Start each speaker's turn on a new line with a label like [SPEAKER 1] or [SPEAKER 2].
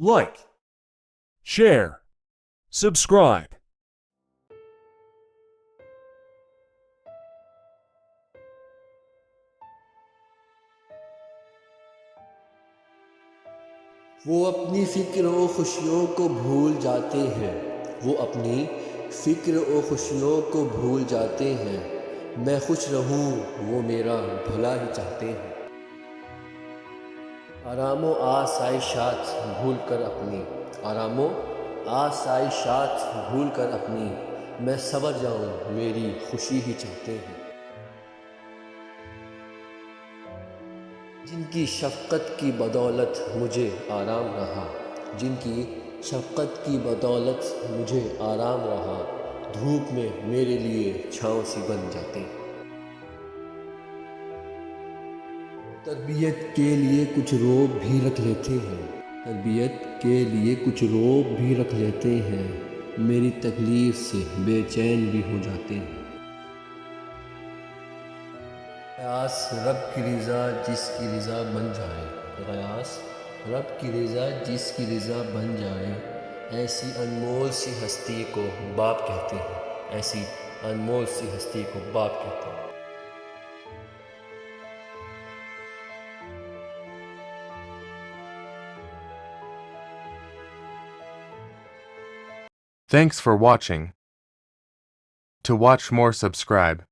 [SPEAKER 1] like, share, subscribe.
[SPEAKER 2] وہ اپنی فکر و خوشیوں کو بھول جاتے ہیں، وہ اپنی فکر و خوشیوں کو بھول جاتے ہیں، میں خوش رہوں وہ میرا بھلا ہی چاہتے ہیں۔ آرام و آسائشات بھول کر اپنی، آرام و آسائشات بھول کر اپنی، میں سنور جاؤں میری خوشی ہی چاہتے ہیں۔ جن کی شفقت کی بدولت مجھے آرام رہا، جن کی شفقت کی بدولت مجھے آرام رہا، دھوپ میں میرے لیے چھاوں سی بن جاتے ہیں۔ تربیت کے لیے کچھ روب بھی رکھ لیتے ہیں، تربیت کے لیے کچھ روب بھی رکھ لیتے ہیں، میری تکلیف سے بے چین بھی ہو جاتے ہیں۔ غیاث رب کی رضا جس کی رضا بن جائے، غیاث رب کی رضا جس کی رضا بن جائے، ایسی انمول سی ہستی کو باپ کہتے ہیں، ایسی انمول سی ہستی کو باپ کہتے ہیں۔
[SPEAKER 3] Thanks for watching. To watch more, subscribe.